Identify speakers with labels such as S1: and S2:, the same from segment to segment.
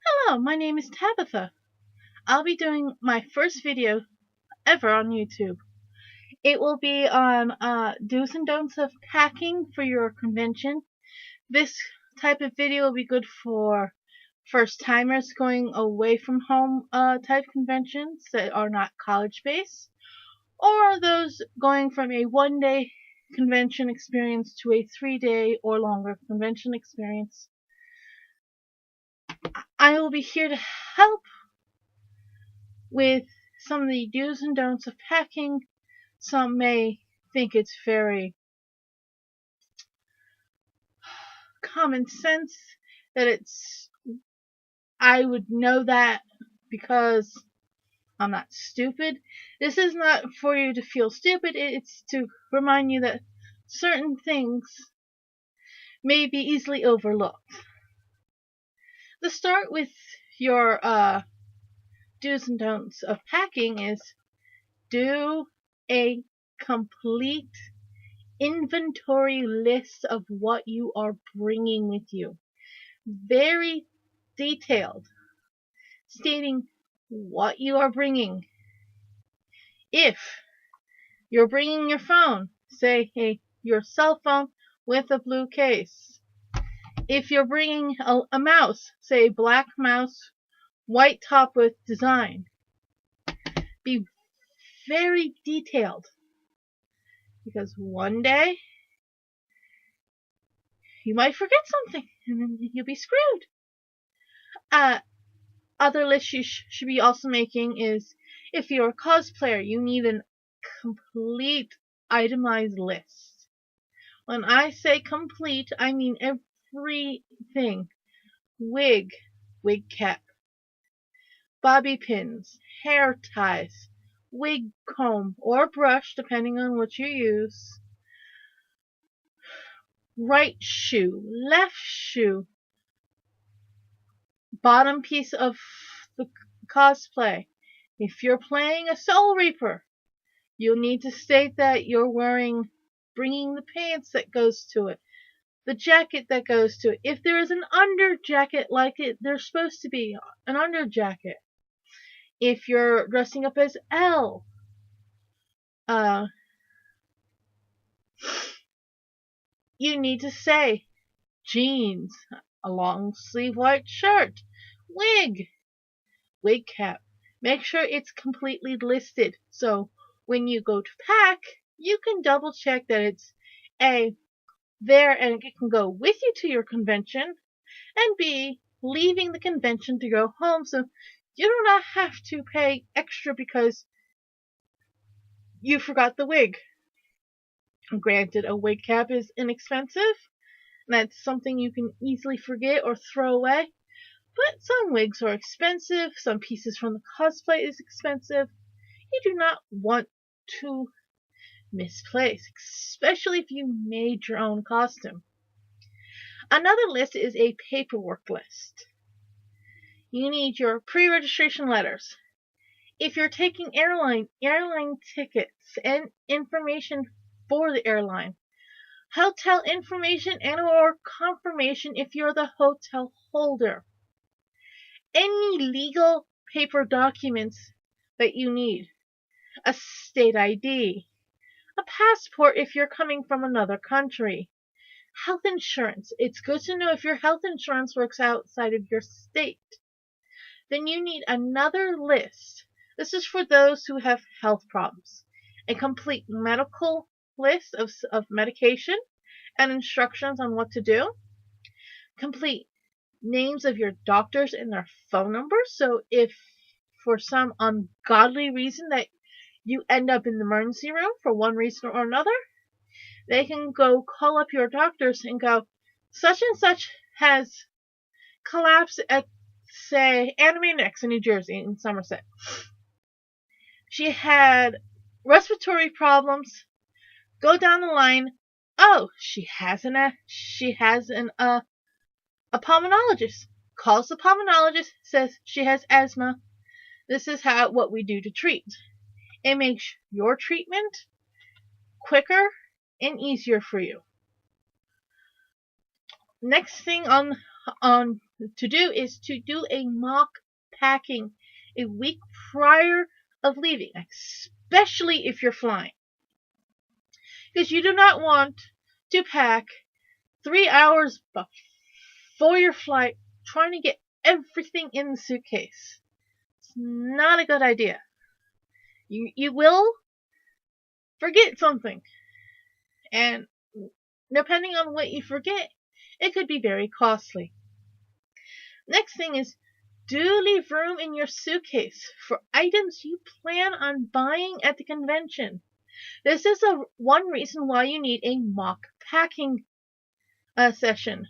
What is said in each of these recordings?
S1: Hello, my name is Tabitha. I'll be doing my first video ever on YouTube. It will be on do's and don'ts of packing for your convention. This type of video will be good for first timers going away from home type conventions that are not college based, or those going from a 1 day convention experience to a 3 day or longer convention experience. I will be here to help with some of the do's and don'ts of packing. Some may think it's very common sense that I would know that because I'm not stupid. This is not for you to feel stupid, it's to remind you that certain things may be easily overlooked. Let's start with your do's and don'ts of packing is do a complete inventory list of what you are bringing with you. Very detailed, stating what you are bringing. If you're bringing your phone, say your cell phone with a blue case. If you're bringing a mouse, say black mouse, white top with design. Be very detailed, because one day you might forget something and then you'll be screwed. Other lists you should be also making is if you're a cosplayer, you need a complete itemized list. When I say complete, I mean everything. Wig cap, bobby pins, hair ties, wig comb or brush depending on what you use, right shoe, left shoe, bottom piece of the cosplay. If you're playing a Soul Reaper, you'll need to state that you're bringing the pants that goes to it, the jacket that goes to it. If there is an under jacket like there's supposed to be an under jacket. If you're dressing up as Elle, you need to say jeans, a long sleeve white shirt, wig cap. Make sure it's completely listed so when you go to pack, you can double check that it's A, there and it can go with you to your convention, and B, leaving the convention to go home so you do not have to pay extra because you forgot the wig. Granted, a wig cap is inexpensive. That's something you can easily forget or throw away. But some wigs are expensive, some pieces from the cosplay is expensive. You do not want to misplace, especially if you made your own costume. Another list is a paperwork list. You need your pre-registration letters. If you're taking airline tickets and information for the airline, hotel information and or confirmation if you're the hotel holder. Any legal paper documents that you need. A state ID. A passport if you're coming from another country. Health insurance. It's good to know if your health insurance works outside of your state. Then you need another list. This is for those who have health problems. A complete medical list of medication and instructions on what to do. Complete names of your doctors and their phone numbers. So if for some ungodly reason that you end up in the emergency room for one reason or another, they can go call up your doctors and go, such and such has collapsed at, say, Amine in New Jersey, in Somerset. She had respiratory problems. Go down the line. Oh, she has an a pulmonologist. Calls the pulmonologist, says she has asthma. This is what we do to treat. It makes your treatment quicker and easier for you. Next thing on to do is to do a mock packing a week prior of leaving, especially if you're flying. Because you do not want to pack 3 hours before your flight trying to get everything in the suitcase. It's not a good idea. You will forget something. And depending on what you forget, it could be very costly. Next thing is, do leave room in your suitcase for items you plan on buying at the convention. This is one reason why you need a mock packing session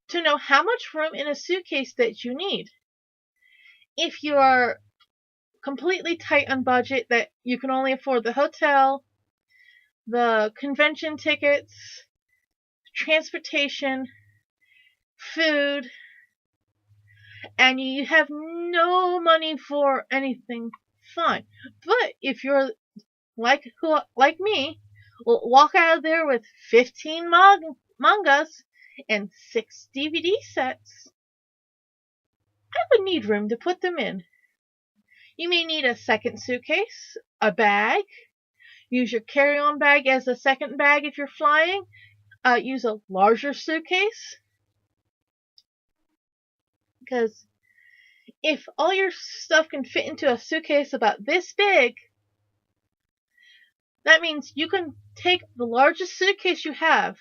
S1: to know how much room in a suitcase that you need. If you are completely tight on budget, that you can only afford the hotel, the convention tickets, transportation, food, and you have no money for anything, fine. But if you're like me, will walk out of there with 15 mangas and 6 DVD sets, I would need room to put them in. You may need a second suitcase, a bag. Use your carry-on bag as a second bag if you're flying. Use a larger suitcase. Because if all your stuff can fit into a suitcase about this big, that means you can take the largest suitcase you have,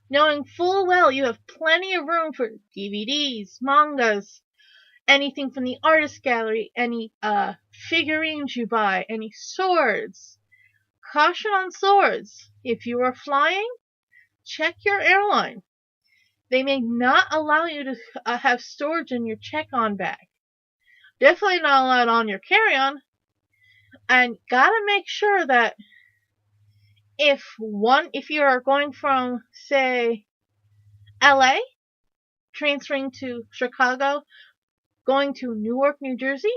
S1: knowing full well you have plenty of room for DVDs, mangas, anything from the artist gallery, any figurines you buy, any swords. Caution on swords. If you are flying, check your airline. They may not allow you to have storage in your check-on bag. Definitely not allowed on your carry-on. And gotta make sure that if you are going from, say, LA, transferring to Chicago, going to Newark, New Jersey,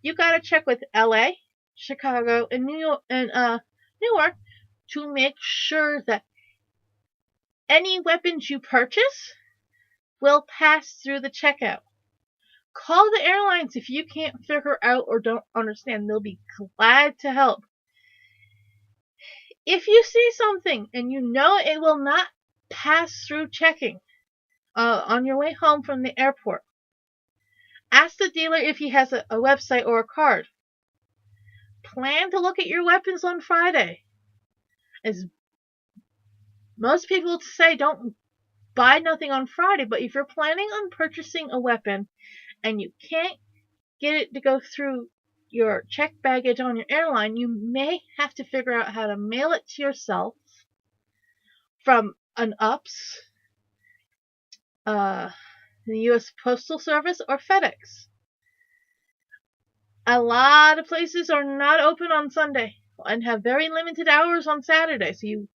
S1: you gotta check with LA, Chicago, and Newark to make sure that any weapons you purchase will pass through the checkout. Call the airlines if you can't figure out or don't understand. They'll be glad to help. If you see something and you know it will not pass through checking on your way home from the airport, ask the dealer if he has a website or a card. Plan to look at your weapons on Friday. As most people say, don't buy nothing on Friday, but if you're planning on purchasing a weapon and you can't get it to go through your checked baggage on your airline, you may have to figure out how to mail it to yourself from an UPS, the U.S. Postal Service, or FedEx. A lot of places are not open on Sunday and have very limited hours on Saturday. So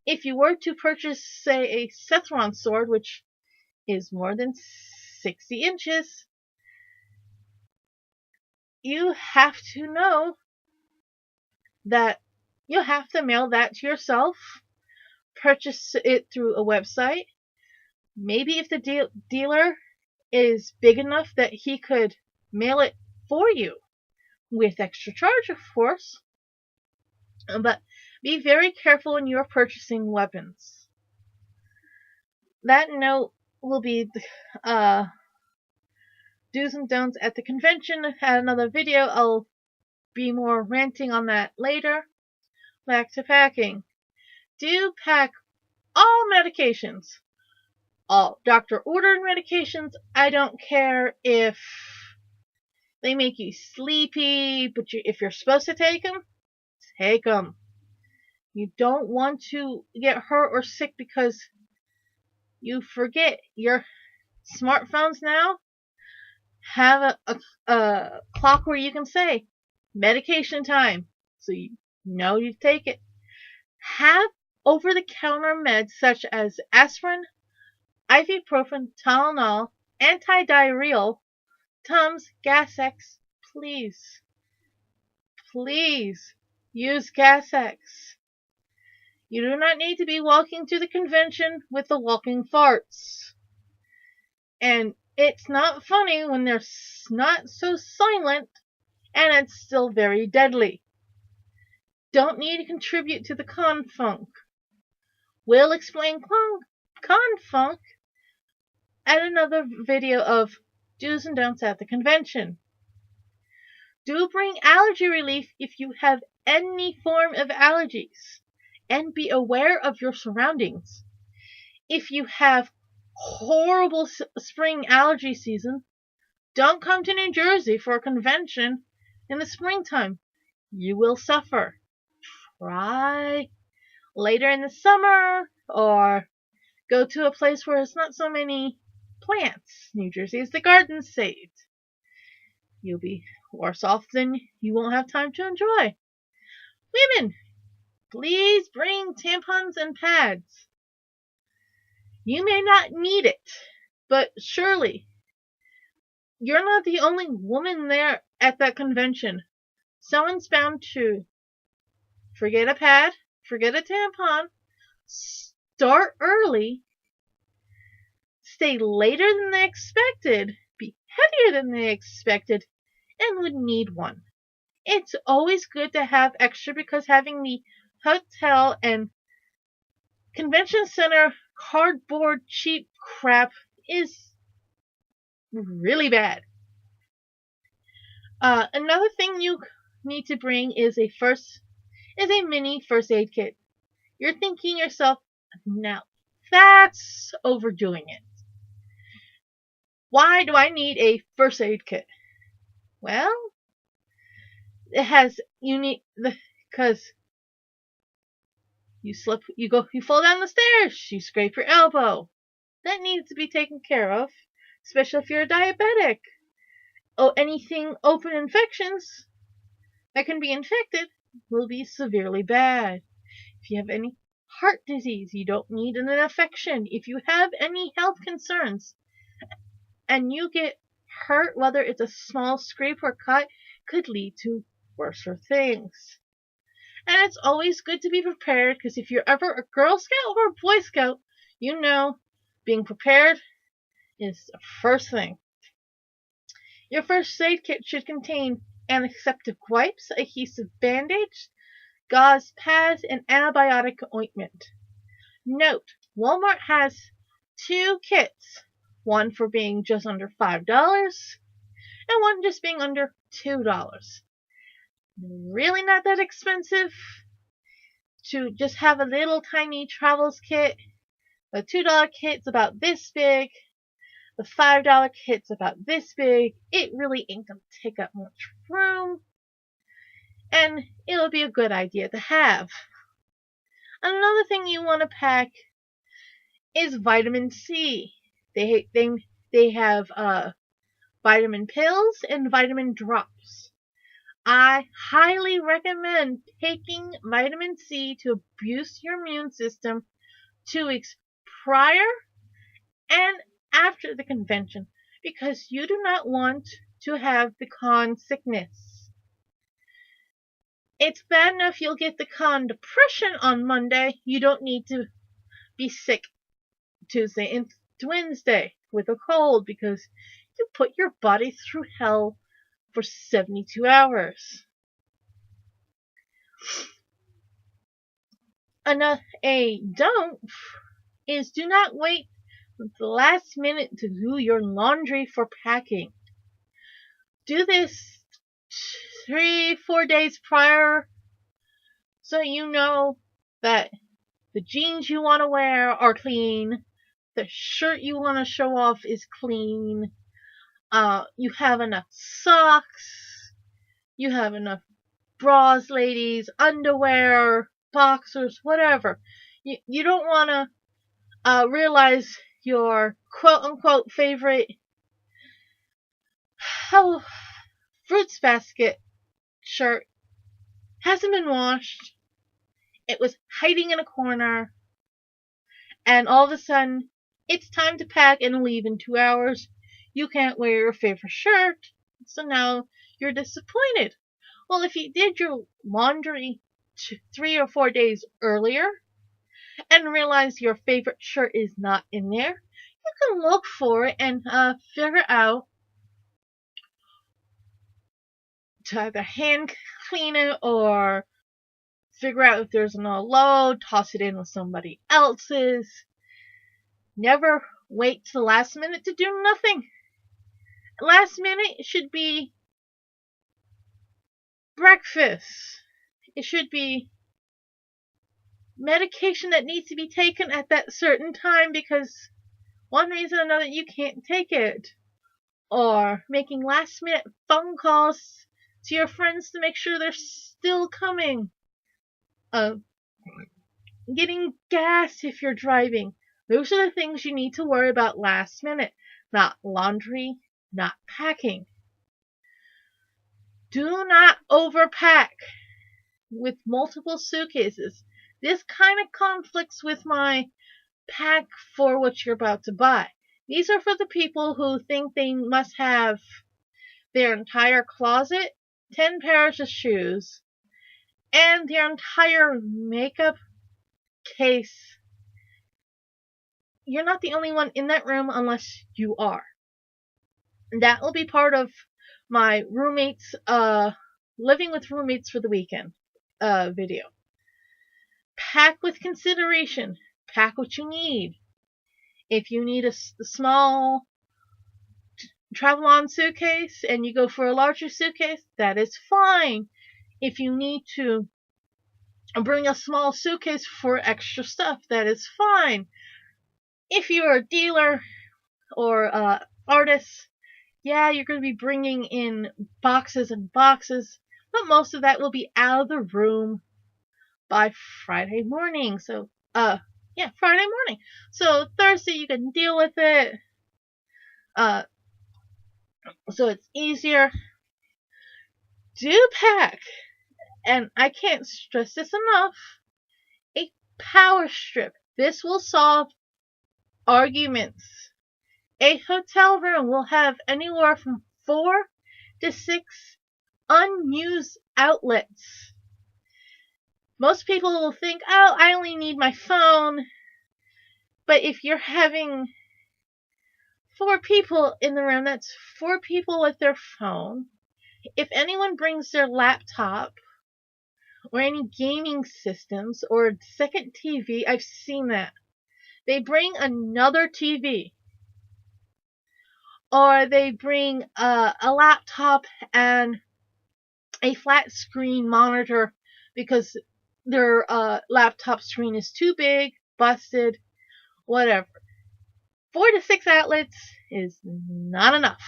S1: if you were to purchase, say, a Sethron sword, which is more than 60 inches, you have to know that you have to mail that to yourself, purchase it through a website. Maybe if the dealer is big enough that he could mail it for you, with extra charge, of course. But be very careful when you're purchasing weapons. That note will be do's and don'ts at the convention. I had another video. I'll be more ranting on that later. Back to packing. Do pack all medications. All doctor-ordered medications. I don't care if they make you sleepy, but if you're supposed to take them, take them. You don't want to get hurt or sick because you forget. Your smartphones now have a clock where you can say medication time, so you know you take it. Have over-the-counter meds such as aspirin, ibuprofen, Tylenol, antidiarrheal, Tums, Gas-X. Please use Gas-X. You do not need to be walking to the convention with the walking farts. And It's not funny when they're not so silent, and it's still very deadly. Don't need to contribute to the confunk. We'll explain confunk at another video of do's and don'ts at the convention. Do bring allergy relief if you have any form of allergies, and be aware of your surroundings. If you have horrible spring allergy season, don't come to New Jersey for a convention in the springtime. You will suffer. Try later in the summer, or go to a place where there's not so many plants. New Jersey is the garden state. You'll be worse off than you won't have time to enjoy. Women, please bring tampons and pads. You may not need it, but surely you're not the only woman there at that convention. Someone's bound to forget a pad, forget a tampon, start early, stay later than they expected, be heavier than they expected, and would need one. It's always good to have extra because having the hotel and convention center cardboard cheap crap is really bad. Another thing you need to bring is a mini first aid kit. You're thinking yourself, now that's overdoing it. Why do I need a first aid kit? Well, because you slip, you fall down the stairs, you scrape your elbow. That needs to be taken care of, especially if you're a diabetic. Oh, anything open infections that can be infected will be severely bad. If you have any heart disease, you don't need an infection. If you have any health concerns and you get hurt, whether it's a small scrape or cut, could lead to worser things. And it's always good to be prepared, because if you're ever a Girl Scout or a Boy Scout, you know being prepared is the first thing. Your first aid kit should contain antiseptic wipes, adhesive bandage, gauze pads, and antibiotic ointment. Note, Walmart has 2 kits, one for being just under $5 and one just being under $2. Really not that expensive to just have a little tiny travels kit. The $2 kit's about this big. The $5 kit's about this big. It really ain't gonna take up much room, and it'll be a good idea to have. Another thing you want to pack is vitamin C. They have vitamin pills and vitamin drops. I highly recommend taking vitamin C to boost your immune system 2 weeks prior and after the convention, because you do not want to have the con sickness. It's bad enough you'll get the con depression on Monday. You don't need to be sick Tuesday and Wednesday with a cold, because you put your body through hell for 72 hours. A don't is do not wait until the last minute to do your laundry for packing. Do this 3-4 days prior, so you know that the jeans you want to wear are clean, the shirt you want to show off is clean, you have enough socks, you have enough bras, ladies, underwear, boxers, whatever. You don't want to realize your quote-unquote favorite fruits basket shirt hasn't been washed. It was hiding in a corner, and all of a sudden, it's time to pack and leave in 2 hours. You can't wear your favorite shirt, so now you're disappointed. Well, if you did your laundry 3 or 4 days earlier and realize your favorite shirt is not in there, you can look for it and figure out to either hand clean it or figure out if there's no load, toss it in with somebody else's. Never wait to the last minute to do nothing. Last minute should be breakfast. It should be medication that needs to be taken at that certain time because one reason or another you can't take it. Or making last minute phone calls to your friends to make sure they're still coming. Getting gas if you're driving. Those are the things you need to worry about last minute. Not laundry, not packing. Do not overpack with multiple suitcases. This kind of conflicts with my pack for what you're about to buy. These are for the people who think they must have their entire closet, 10 pairs of shoes, and their entire makeup case. You're not the only one in that room unless you are. And that will be part of my roommates, living with roommates for the weekend, video. Pack with consideration. Pack what you need. If you need a small travel-on suitcase and you go for a larger suitcase, that is fine. If you need to bring a small suitcase for extra stuff, that is fine. If you're a dealer or artist, yeah, you're going to be bringing in boxes and boxes, but most of that will be out of the room by Friday morning. So, Friday morning. So Thursday you can deal with it. So it's easier. Do pack, and I can't stress this enough, a power strip. This will solve arguments. A hotel room will have anywhere from 4 to 6 unused outlets. Most people will think, oh, I only need my phone. But if you're having 4 people in the room, that's 4 people with their phone. If anyone brings their laptop or any gaming systems or a second TV, I've seen that. They bring another TV. Or they bring a laptop and a flat screen monitor because their laptop screen is too big, busted, whatever. 4 to 6 outlets is not enough.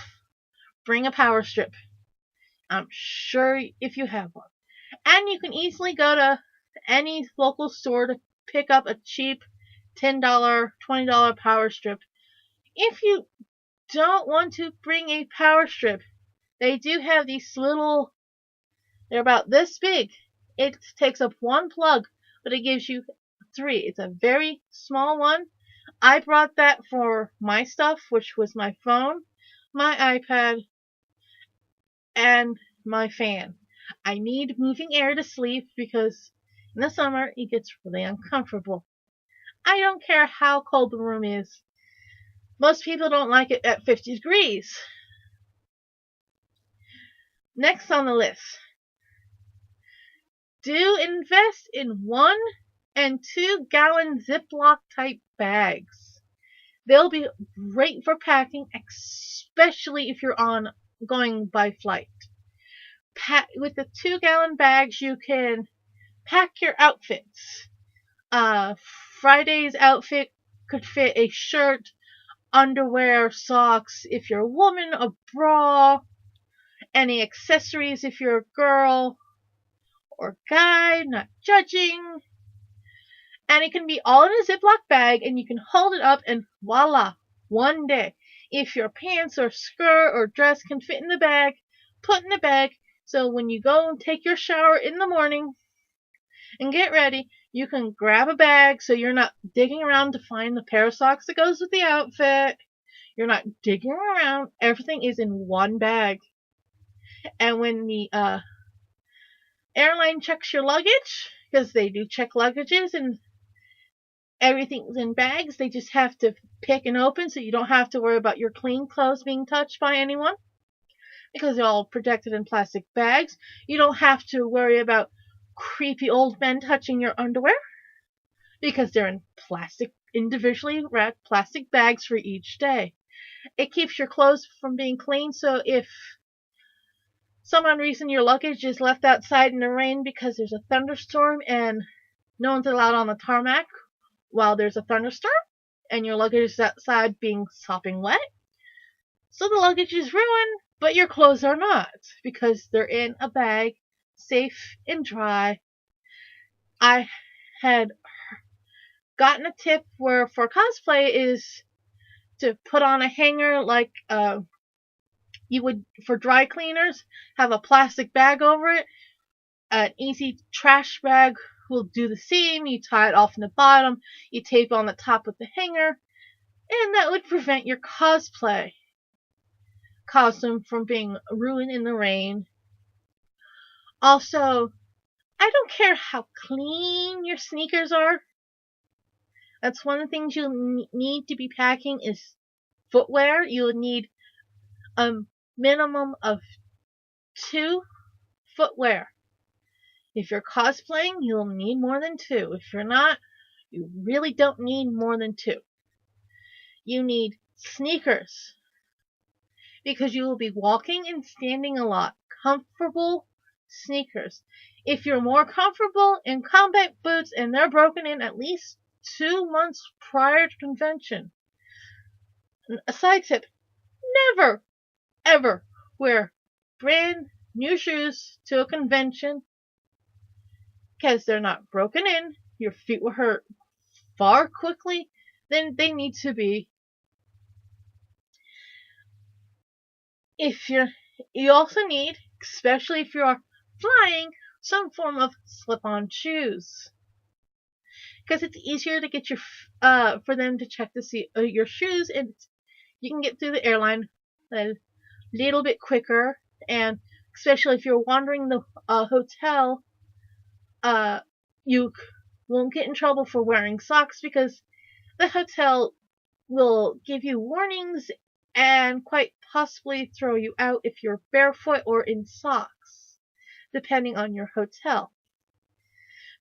S1: Bring a power strip. I'm sure if you have one. And you can easily go to any local store to pick up a cheap $10, $20 power strip. If you don't want to bring a power strip, they do have these little, they're about this big. It takes up 1 plug, but it gives you 3. It's a very small one. I brought that for my stuff, which was my phone, my iPad, and my fan. I need moving air to sleep because in the summer it gets really uncomfortable. I don't care how cold the room is. Most people don't like it at 50 degrees. Next on the list. Do invest in 1 and 2 gallon Ziploc type bags. They'll be great for packing, especially if you're going by flight. With the 2 gallon bags, you can pack your outfits. Friday's outfit could fit a shirt, underwear, socks if you're a woman, a bra, any accessories if you're a girl or guy, not judging. And it can be all in a Ziploc bag and you can hold it up and voila, one day. If your pants or skirt or dress can fit in the bag, put in the bag. So when you go and take your shower in the morning and get ready, you can grab a bag so you're not digging around to find the pair of socks that goes with the outfit. You're not digging around. Everything is in one bag. And when the airline checks your luggage, because they do check luggages, Everything's in bags. They just have to pick and open, so you don't have to worry about your clean clothes being touched by anyone because they're all protected in plastic bags. You don't have to worry about creepy old men touching your underwear because they're in individually wrapped plastic bags for each day. It keeps your clothes from being clean, so if some odd reason your luggage is left outside in the rain because there's a thunderstorm and no one's allowed on the tarmac while there's a thunderstorm, and your luggage is outside being sopping wet, so the luggage is ruined, but your clothes are not, because they're in a bag, safe and dry. I had gotten a tip where for cosplay is to put on a hanger like you would for dry cleaners, have a plastic bag over it. An easy trash bag will do the same. You tie it off in the bottom, you tape on the top with the hanger, and that would prevent your cosplay costume from being ruined in the rain. Also, I don't care how clean your sneakers are. That's one of the things you'll need to be packing is footwear. You'll need a minimum of 2 footwear. If you're cosplaying, you'll need more than 2. If you're not, you really don't need more than 2. You need sneakers because you will be walking and standing a lot. Comfortable sneakers. If you're more comfortable in combat boots and they're broken in at least 2 months prior to convention, a side tip, never, ever wear brand new shoes to a convention because they're not broken in. Your feet will hurt far quickly than they need to be. You also need, especially if you're flying, some form of slip-on shoes, because it's easier to get for them to check to see your shoes, and you can get through the airline a little bit quicker. And especially if you're wandering the hotel, you won't get in trouble for wearing socks because the hotel will give you warnings and quite possibly throw you out if you're barefoot or in socks, depending on your hotel.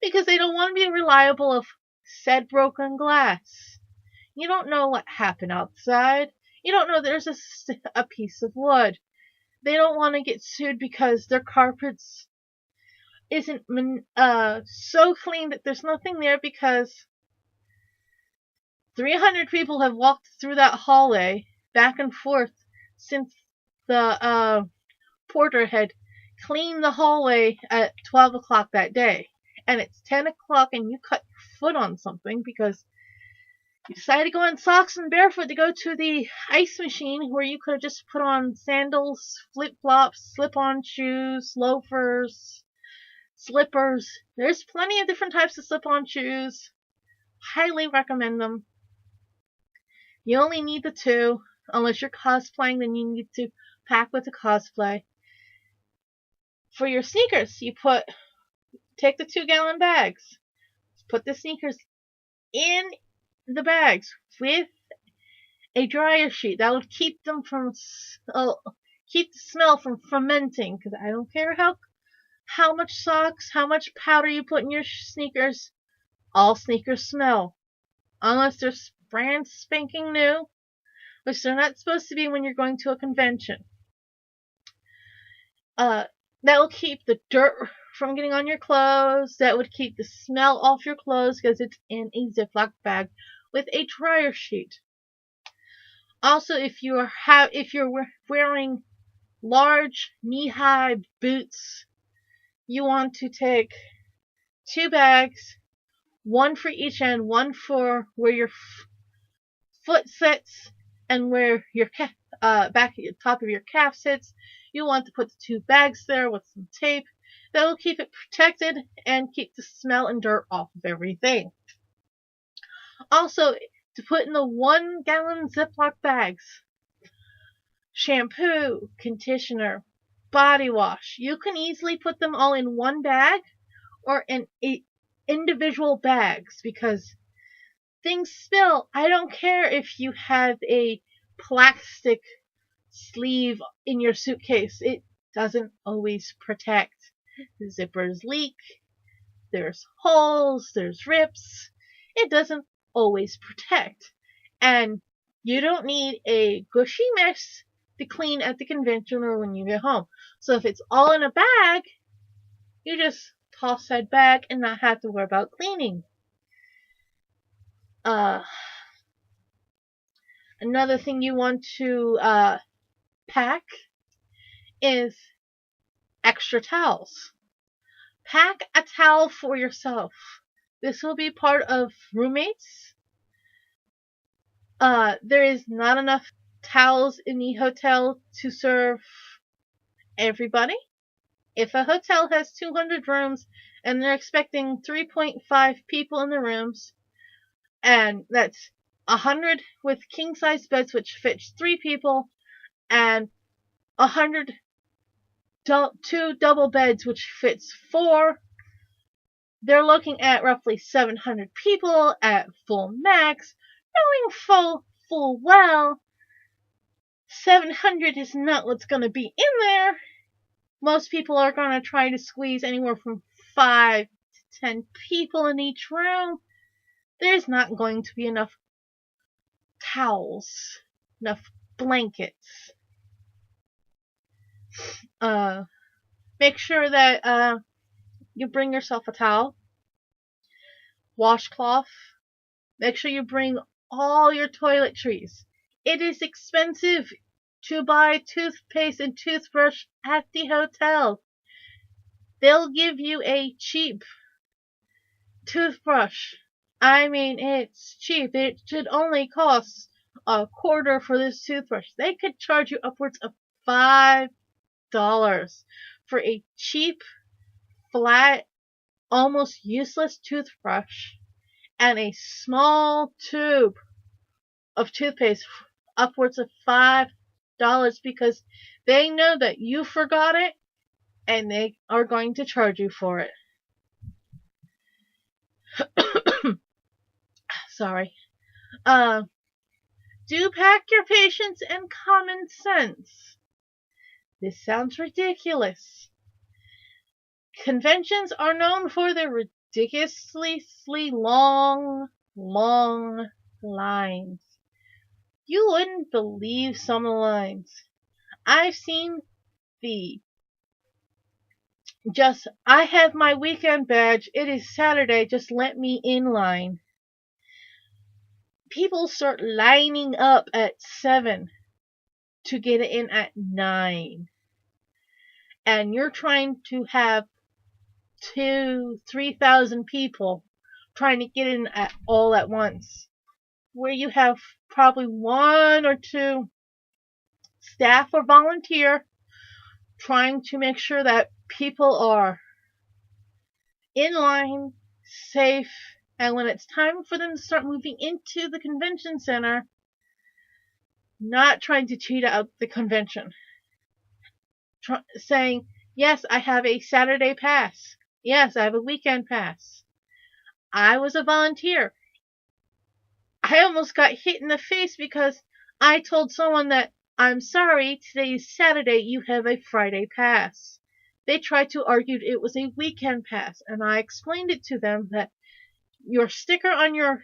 S1: Because they don't want to be reliable of said broken glass. You don't know what happened outside. You don't know there's a piece of wood. They don't want to get sued because their carpets isn't so clean that there's nothing there because 300 people have walked through that hallway back and forth since the porter had cleaned the hallway at 12 o'clock that day. And it's 10 o'clock and you cut your foot on something because you decided to go in socks and barefoot to go to the ice machine where you could have just put on sandals, flip-flops, slip-on shoes, loafers, slippers. There's plenty of different types of slip-on shoes. Highly recommend them. You only need the 2. Unless you're cosplaying, then you need to pack with the cosplay. For your sneakers, take the 2-gallon bags. Put the sneakers in the bags with a dryer sheet. That will keep them from keep the smell from fermenting. Because I don't care how much socks, how much powder you put in your sneakers. All sneakers smell, unless they're brand spanking new, which they're not supposed to be when you're going to a convention. That will keep the dirt from getting on your clothes. That would keep the smell off your clothes because it's in a Ziploc bag with a dryer sheet. Also, if you're wearing large knee-high boots, you want to take 2 bags, 1 for each end, 1 for where your foot sits and where your back at the top of your calf sits. You want to put the 2 bags there with some tape. That will keep it protected and keep the smell and dirt off of everything. Also, to put in the 1-gallon Ziploc bags, shampoo, conditioner, body wash. You can easily put them all in 1 bag or in individual bags because things spill. I don't care if you have a plastic sleeve in your suitcase. It doesn't always protect. The zippers leak. There's holes. There's rips. It doesn't always protect. And you don't need a gushy mess to clean at the convention or when you get home. So if it's all in a bag, you just toss that bag and not have to worry about cleaning. Another thing you want to pack is extra towels. Pack a towel for yourself. This will be part of roommates. There is not enough towels in the hotel to serve everybody. If a hotel has 200 rooms and they're expecting 3.5 people in the rooms, and that's 100 with king size beds which fits 3 people, and 100 two double beds which fits 4, they're looking at roughly 700 people at full max, knowing full well 700 is not what's going to be in there. Most people are going to try to squeeze anywhere from 5 to 10 people in each room. There's not going to be enough towels, enough blankets. Make sure that you bring yourself a towel, washcloth. Make sure you bring all your toiletries. It is expensive to buy toothpaste and toothbrush at the hotel. They'll give you a cheap toothbrush. I mean, it's cheap. It should only cost a quarter for this toothbrush. They could charge you upwards of $5 for a cheap, flat, almost useless toothbrush and a small tube of toothpaste, upwards of $5, because they know that you forgot it and they are going to charge you for it. Sorry. Do pack your patience and common sense. This sounds ridiculous. Conventions are known for their ridiculously long lines. You wouldn't believe some of the lines. I've seen I have my weekend badge, it is Saturday, just let me in line. People start lining up at 7 to get in at 9. And you're trying to have 3,000 people trying to get in all at once, where you have probably 1 or 2 staff or volunteer trying to make sure that people are in line, safe, and when it's time for them to start moving into the convention center, not trying to cheat out the convention. Saying, yes, I have a Saturday pass. Yes, I have a weekend pass. I was a volunteer. I almost got hit in the face because I told someone that, I'm sorry, today is Saturday, you have a Friday pass. They tried to argue it was a weekend pass, and I explained it to them that your sticker on your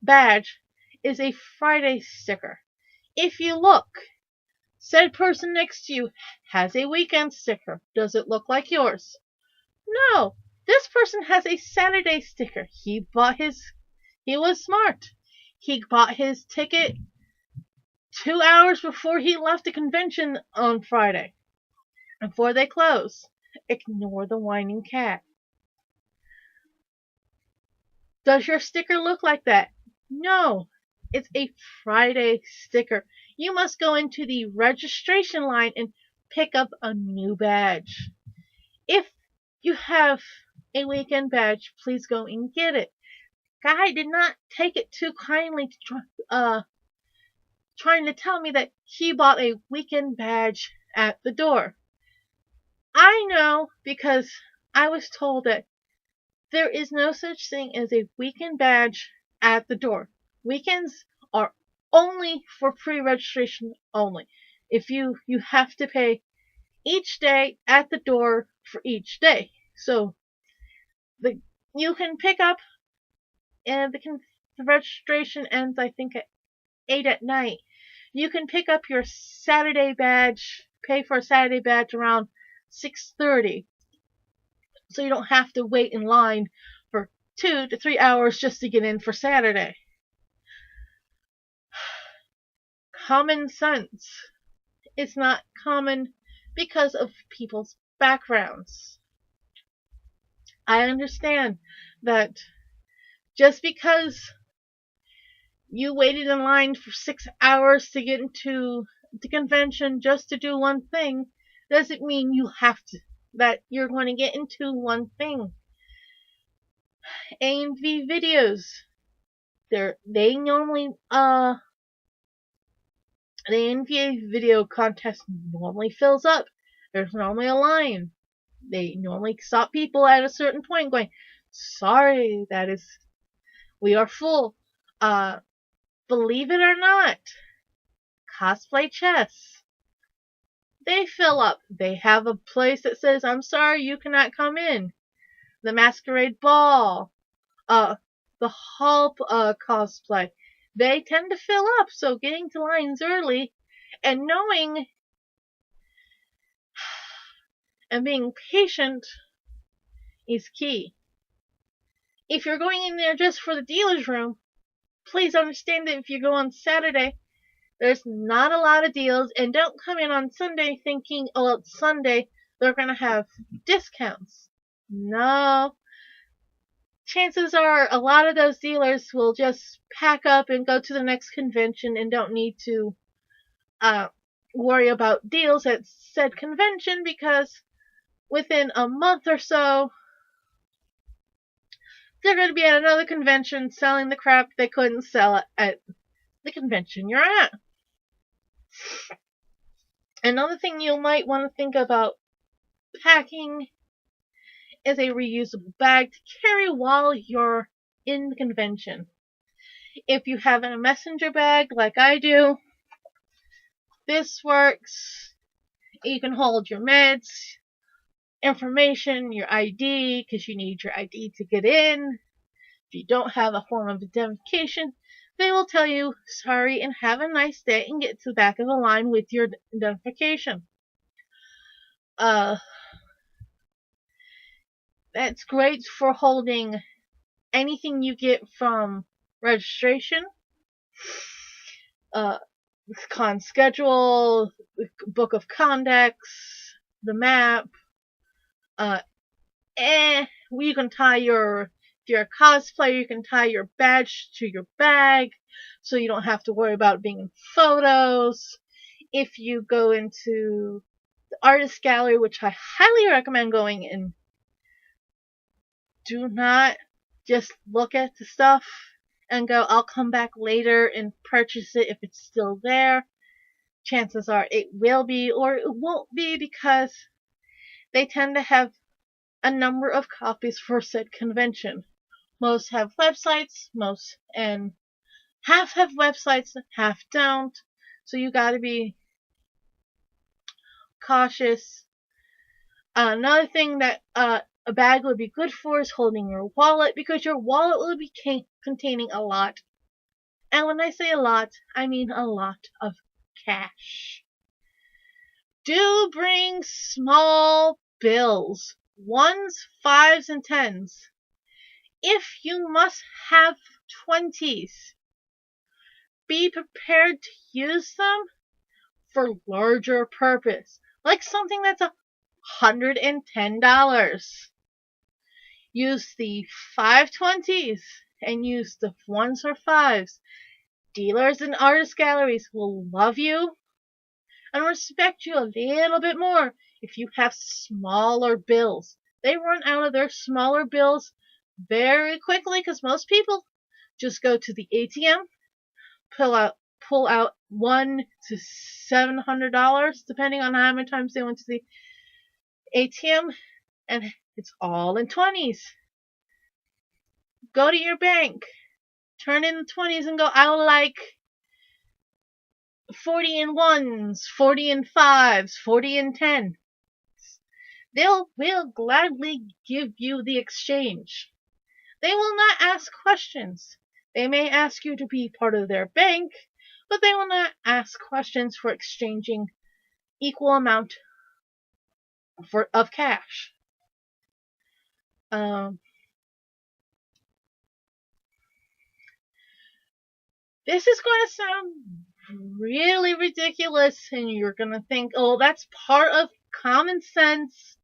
S1: badge is a Friday sticker. If you look, said person next to you has a weekend sticker. Does it look like yours? No, this person has a Saturday sticker. He was smart. He bought his ticket 2 hours before he left the convention on Friday, before they close. Ignore the whining cat. Does your sticker look like that? No, it's a Friday sticker. You must go into the registration line and pick up a new badge. If you have a weekend badge, please go and get it. Guy did not take it too kindly to trying to tell me that he bought a weekend badge at the door. I know because I was told that There is no such thing as a weekend badge at the door. Weekends are only for pre-registration only. If you have to pay each day at the door for each day. So the you can pick up, and the registration ends, I think, at 8 at night. You can pick up your Saturday badge, pay for a Saturday badge around 6:30, so you don't have to wait in line for 2 to 3 hours just to get in for Saturday. Common sense. It's not common because of people's backgrounds. I understand that just because you waited in line for 6 hours to get into the convention just to do one thing doesn't mean that you're going to get into one thing. AMV videos, they normally the AMV video contest normally fills up. There's normally a line. They normally stop people at a certain point going, sorry, we are full. Believe it or not, cosplay chess, they fill up. They have a place that says, I'm sorry, you cannot come in. The masquerade ball, the hall cosplay, they tend to fill up. So getting to lines early and knowing and being patient is key. If you're going in there just for the dealer's room, please understand that if you go on Saturday, there's not a lot of deals, and don't come in on Sunday thinking, oh, it's Sunday, they're going to have discounts. No. Chances are a lot of those dealers will just pack up and go to the next convention and don't need to worry about deals at said convention, because within a month or so, they're going to be at another convention selling the crap they couldn't sell at the convention you're at. Another thing you might want to think about packing is a reusable bag to carry while you're in the convention. If you have a messenger bag like I do, this works. You can hold your meds, information, your ID, because you need your ID to get in. If you don't have a form of identification, they will tell you, sorry and have a nice day, and get to the back of the line with your identification. That's great for holding anything you get from registration, con schedule, book of conducts, the map. You can tie if you're a cosplayer, you can tie your badge to your bag, so you don't have to worry about being in photos. If you go into the artist gallery, which I highly recommend going in, do not just look at the stuff and go, I'll come back later and purchase it if it's still there. Chances are it will be, or it won't be, because they tend to have a number of copies for said convention. Most have websites, and half have websites, half don't. So you gotta be cautious. Another thing that a bag would be good for is holding your wallet, because your wallet will be containing a lot. And when I say a lot, I mean a lot of cash. Do bring small bills, 1s, 5s, and 10s. If you must have 20s, be prepared to use them for larger purpose, like something that's $110. Use the 520s and use the 1s or 5s. Dealers and artist galleries will love you and respect you a little bit more if you have smaller bills. They run out of their smaller bills very quickly, because most people just go to the ATM, pull out $100 to $700, depending on how many times they went to the ATM, and it's all in 20s. Go to your bank, turn in the 20s and go, I would like 40 in ones, 40 in fives, 40 in 10. Will gladly give you the exchange. They will not ask questions. They may ask you to be part of their bank, but they will not ask questions for exchanging equal amount of cash. This is going to sound really ridiculous, and you're going to think, oh, that's part of common sense,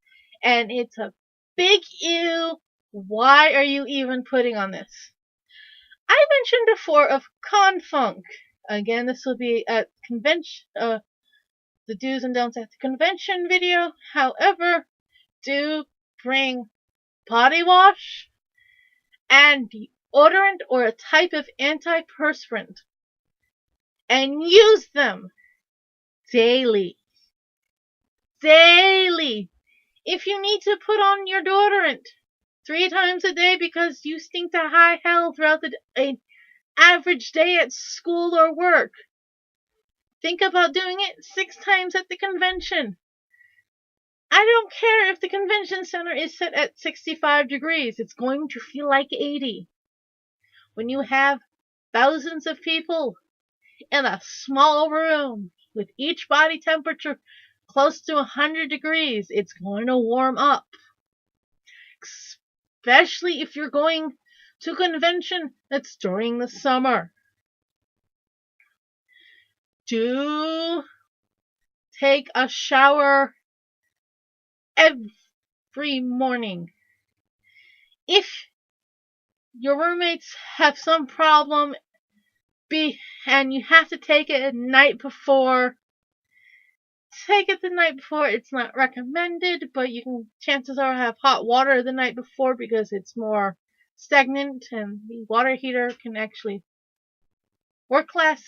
S1: and it's a big ew. Why are you even putting on this? I mentioned before of Confunk. Again, this will be at convention, the do's and don'ts at the convention video. However, do bring body wash and deodorant or a type of antiperspirant and use them daily. Daily. If you need to put on your deodorant 3 times a day because you stink to high hell throughout an average day at school or work, think about doing it 6 times at the convention. I don't care if the convention center is set at 65 degrees. It's going to feel like 80. When you have thousands of people in a small room with each body temperature close to 100 degrees, it's going to warm up. Especially if you're going to a convention that's during the summer. Do take a shower every morning. If your roommates have some problem and you have to take it the night before, take it the night before. It's not recommended, but chances are have hot water the night before because it's more stagnant and the water heater can actually work less.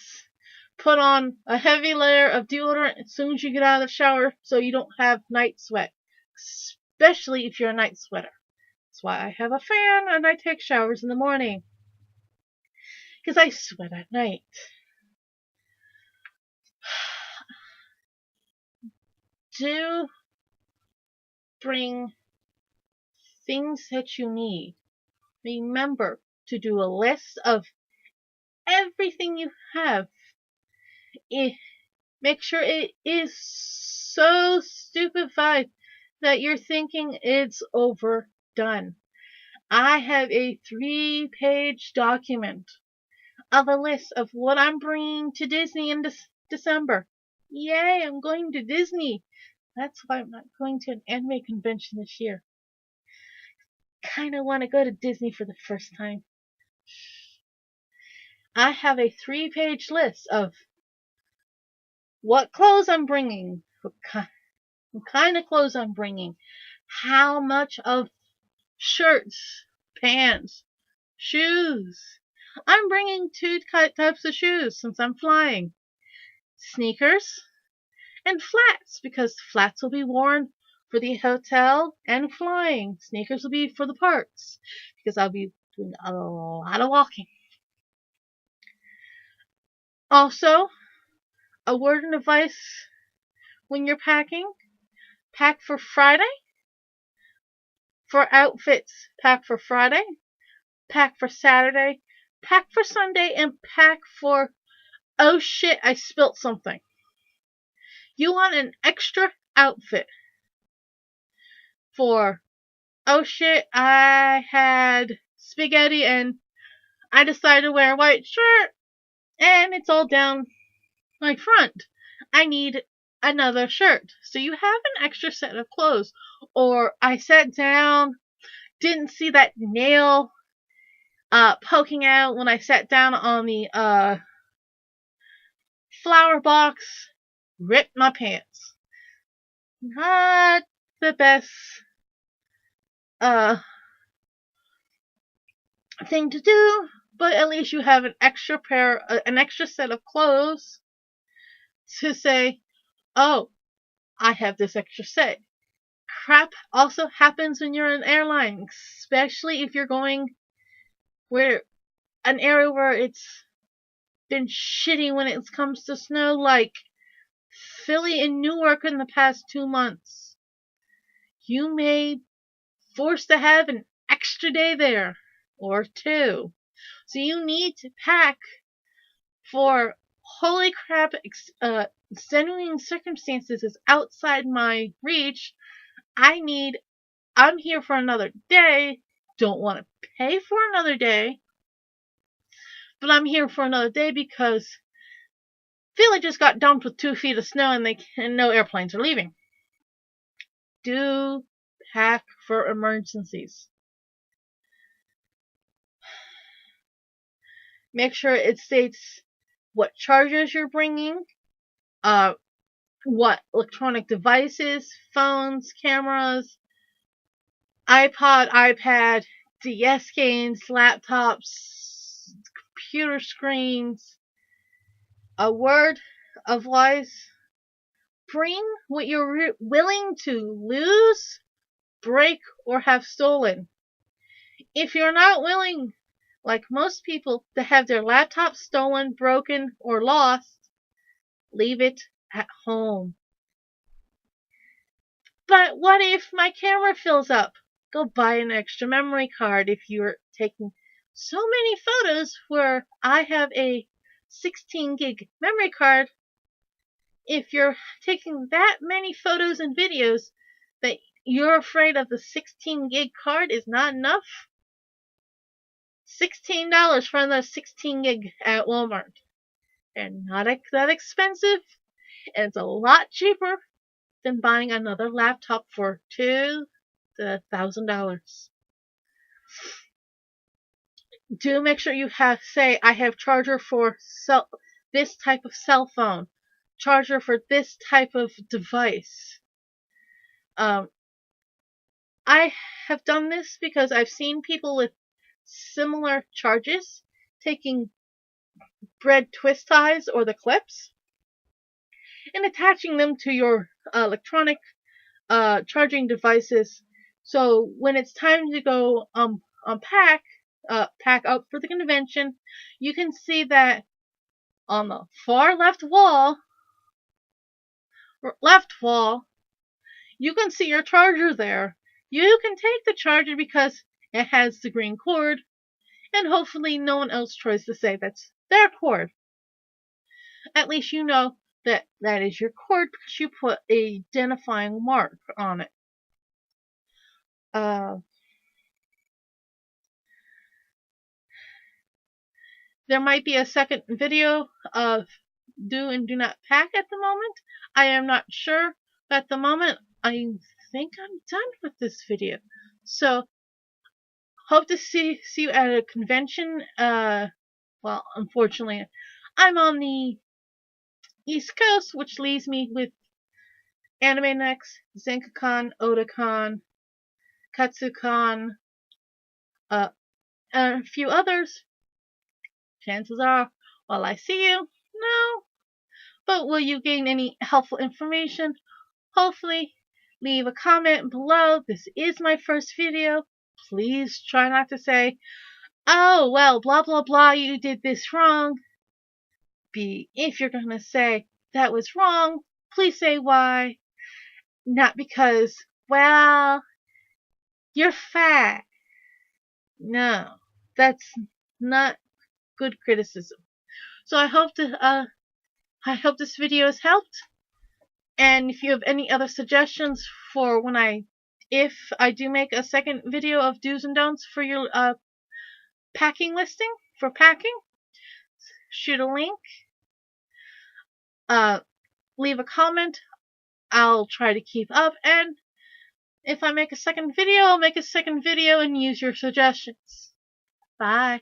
S1: Put on a heavy layer of deodorant as soon as you get out of the shower so you don't have night sweat, especially if you're a night sweater. That's why I have a fan and I take showers in the morning, because I sweat at night. Do bring things that you need. Remember to do a list of everything you have. Make sure it is so stupefied that you're thinking it's overdone. I have a 3-page document of a list of what I'm bringing to Disney in December. Yay, I'm going to Disney. That's why I'm not going to an anime convention this year. Kinda want to go to Disney for the first time. I have a 3-page list of what clothes I'm bringing, what kind of clothes I'm bringing, how much of shirts, pants, shoes. I'm bringing 2 types of shoes since I'm flying. Sneakers and flats, because flats will be worn for the hotel and flying. Sneakers will be for the parks, because I'll be doing a lot of walking. Also, a word of advice when you're packing: pack for Friday. For outfits, pack for Friday, pack for Saturday, pack for Sunday, and pack for, oh shit, I spilt something. You want an extra outfit for, oh shit, I had spaghetti and I decided to wear a white shirt and it's all down my front. I need another shirt. So you have an extra set of clothes. Or I sat down, didn't see that nail poking out when I sat down on the flower box, ripped my pants. Not the best thing to do, but at least you have an extra set of clothes to say, oh, I have this extra set. Crap also happens when you're in an airline, especially if you're going where an area where it's been shitty when it comes to snow, like Philly and Newark in the past 2 months. You may forced to have an extra day there or two. So you need to pack for holy crap, extenuating circumstances is outside my reach. I'm here for another day. Don't want to pay for another day. But I'm here for another day because Philly just got dumped with 2 feet of snow and no airplanes are leaving. Do pack for emergencies. Make sure it states what chargers you're bringing, what electronic devices, phones, cameras, iPod, iPad, DS games, laptops, computer screens. A word of wise: bring what you're willing to lose, break, or have stolen. If you're not willing, like most people, to have their laptop stolen, broken, or lost, leave it at home. But what if my camera fills up? Go buy an extra memory card if you're taking so many photos where I have a 16 gig memory card. If you're taking that many photos and videos that you're afraid of the 16 gig card is not enough, $16 for the 16 gig at Walmart. They're not that expensive, and it's a lot cheaper than buying another laptop for $2,000 to $1,000. Do make sure you I have charger for this type of cell phone, charger for this type of device. I have done this because I've seen people with similar charges taking bread twist ties or the clips and attaching them to your electronic charging devices. So when it's time to go pack up for the convention, you can see that on the far left wall, you can see your charger there. You can take the charger because it has the green cord, and hopefully no one else tries to say that's their cord. At least you know that that is your cord because you put a identifying mark on it. There might be a second video of do and do not pack at the moment. I am not sure, but at the moment I think I'm done with this video. So hope to see you at a convention. Well, unfortunately, I'm on the East Coast, which leaves me with Anime Next, Zenkakan, Otakon, Katsucon, and a few others. Chances are, will I see you? No. But will you gain any helpful information? Hopefully. Leave a comment below. This is my first video. Please try not to say, oh, well, blah, blah, blah, you did this wrong. If you're going to say that was wrong, please say why. Not because, well, you're fat. No, that's not good criticism. So I hope this video has helped. And if you have any other suggestions for if I do make a second video of do's and don'ts for your packing listing for packing, shoot a link, leave a comment. I'll try to keep up, and if I make a second video, I'll make a second video and use your suggestions. Bye.